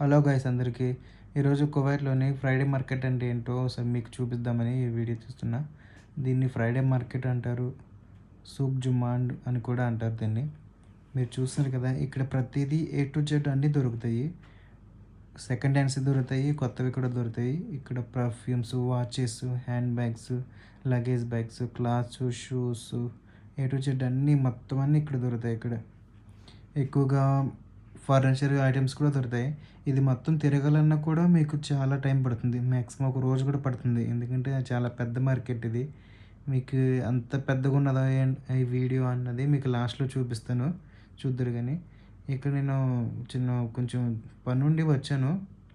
Hello guys అందరికీ. ఈరోజు కువైట్‌లోని Friday market అంటే ఏంటో ఒకసారి మీకు చూపిద్దామని ఈ వీడియో తీస్తున్నా. దీన్ని ఫ్రైడే మార్కెట్ అంటారు. సూక్ జుమాండ్ అని కూడా అంటారు దీన్ని. మీరు చూస్తున్నారు కదా, ఇక్కడ ప్రతిదీ ఏ టు జెడ్ అన్నీ దొరుకుతాయి. సెకండ్ హ్యాండ్స్ దొరుకుతాయి, కొత్తవి కూడా దొరుకుతాయి. ఇక్కడ perfumes, watches, hand bags, luggage bags, clothes, shoes, A to Z అన్నీ మొత్తం అన్నీ ఇక్కడ దొరుకుతాయి. ఇక్కడ ఎక్కువగా ఫర్నిచర్ ఐటమ్స్ కూడా దొరుకుతాయి. ఇది మొత్తం తిరగాలన్నా కూడా మీకు చాలా టైం పడుతుంది. మ్యాక్సిమం ఒక రోజు కూడా పడుతుంది. ఎందుకంటే చాలా పెద్ద మార్కెట్ ఇది. మీకు అంత పెద్దగా ఉన్నదా ఈ వీడియో అన్నది మీకు లాస్ట్‌లో చూపిస్తాను. చూద్దురు గానీ. ఇక్కడ నేను కొంచెం పనుండి వచ్చాను.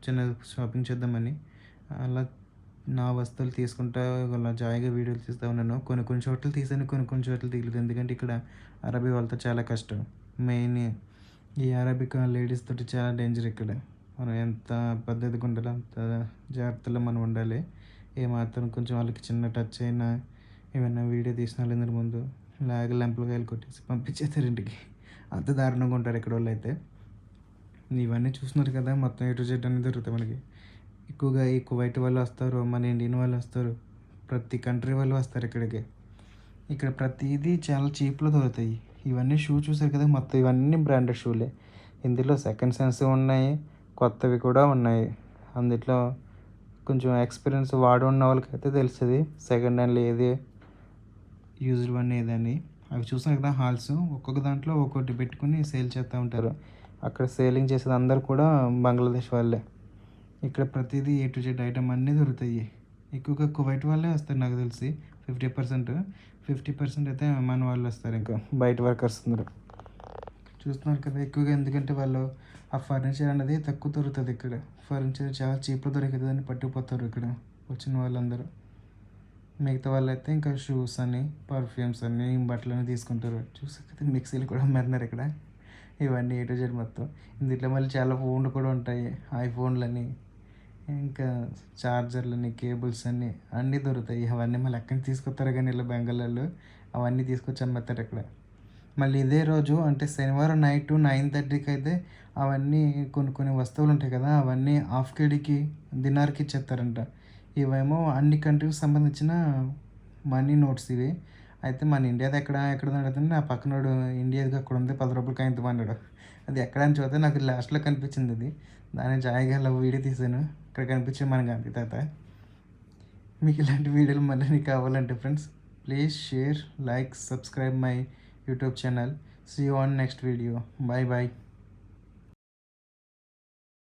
చిన్న షాపింగ్ చేద్దామని. అలా నా వస్తువులు తీసుకుంటా అలా జాయిగా వీడియోలు తీస్తా ఉన్నాను. కొన్ని చోట్ల తీశాను. కొన్ని చోట్ల తీయలేదు. ఎందుకంటే ఇక్కడ అరబీ వాళ్ళతో చాలా కష్టం. మెయిన్ ఈ అరబిక్ లేడీస్ తోటి చాలా డేంజర్ ఇక్కడ. మనం ఎంత పద్ధతిగా ఉండాలో అంత జాగ్రత్తలో మనం ఉండాలి. ఏమాత్రం కొంచెం వాళ్ళకి చిన్న టచ్ అయినా, ఏమైనా వీడియో తీసిన వాళ్ళందరి ముందు లెంపలకాయలు కొట్టేసి పంపించేస్తారు ఇంటికి. అంత దారుణంగా ఉంటారు ఇక్కడ వాళ్ళైతే. ఇవన్నీ చూస్తున్నారు కదా, మొత్తం ఏ టు జెడ్ అనేది దొరుకుతాయి మనకి. ఎక్కువగా ఈ కువైట్ వాళ్ళు వస్తారు, మన ఇండియన్ వాళ్ళు వస్తారు, ప్రతి కంట్రీ వాళ్ళు వస్తారు ఇక్కడికి. ఇక్కడ ప్రతిదీ చాలా చీప్‌లో దొరుకుతాయి. ఇవన్నీ షూ చూసారు కదా, మొత్తం ఇవన్నీ బ్రాండెడ్ షూలే. ఇందులో సెకండ్ హ్యాండ్స్ ఉన్నాయి, కొత్తవి కూడా ఉన్నాయి. అందుట్లో కొంచెం ఎక్స్పీరియన్స్ వాడి ఉన్న వాళ్ళకైతే తెలుస్తుంది సెకండ్ హ్యాండ్‌లో ఏది యూజ్డ్ వన్ ఏదని. అవి చూసారు కదా హాల్స్, ఒక్కొక్క దాంట్లో ఒక్కొక్కటి పెట్టుకుని సేల్ చేస్తూ ఉంటారు. అక్కడ సేలింగ్ చేసేది అందరూ కూడా బంగ్లాదేశ్ వాళ్ళే. ఇక్కడ ప్రతిదీ ఏ టు జెడ్ ఐటమ్ అన్నీ దొరుకుతాయి. ఎక్కువగా కువైట్ వాళ్ళే వస్తారు నాకు తెలిసి 50%. 50% అయితే మన వాళ్ళు వస్తారు, ఇంకా బయట వర్కర్స్ అందరూ. చూస్తున్నారు కదా, ఎక్కువగా ఎందుకంటే వాళ్ళు ఆ ఫర్నిచర్ అనేది తక్కువ దొరుకుతుంది ఇక్కడ. ఫర్నిచర్ చాలా చీప్గా దొరికితుందని పట్టుకుపోతారు ఇక్కడ వచ్చిన వాళ్ళందరూ. మిగతా వాళ్ళైతే ఇంకా షూస్ అని, పర్ఫ్యూమ్స్ అని, బట్టలని తీసుకుంటారు. చూసారు కదా, మిక్సీలు కూడా అమ్మారు ఇక్కడ. ఇవన్నీ ఏ టు జెడ్ మొత్తం. ఇందులో మళ్ళీ చాలా ఫోన్లు కూడా ఉంటాయి. ఐఫోన్లని, ఇంకా చార్జర్లని, కేబుల్స్ అన్నీ దొరుకుతాయి. అవన్నీ మళ్ళీ ఎక్కడి నుంచి తీసుకొస్తారు కానీ ఇలా బెంగాల్లో అవన్నీ తీసుకొచ్చి అమ్మేస్తారు ఇక్కడ. మళ్ళీ ఇదే రోజు అంటే శనివారం నైట్ 9:30కి అయితే అవన్నీ కొన్ని వస్తువులు ఉంటాయి కదా, అవన్నీ హాఫ్ కేడీకి దినార్కి ఇచ్చేస్తారంట. ఇవేమో అన్ని కంట్రీకి సంబంధించిన మనీ నోట్స్ ఇవి. అయితే మన ఇండియాది ఎక్కడ అడుగుతుంది, నా పక్కనోడు ఇండియాది అక్కడ ఉంది 10 రూపాయలకి ఎంత అన్నాడు. అది ఎక్కడ అని చూస్తే నాకు లాస్ట్లో కనిపించింది అది. దాన్ని జాయిగా అలా వీడియో తీశాను. ఇక్కడ కనిపించే మన గాంధీ తాత. మీకు ఇలాంటి వీడియోలు మళ్ళీ కావాలంటే friends, please share, like, subscribe my YouTube channel. See you on next video. Bye bye.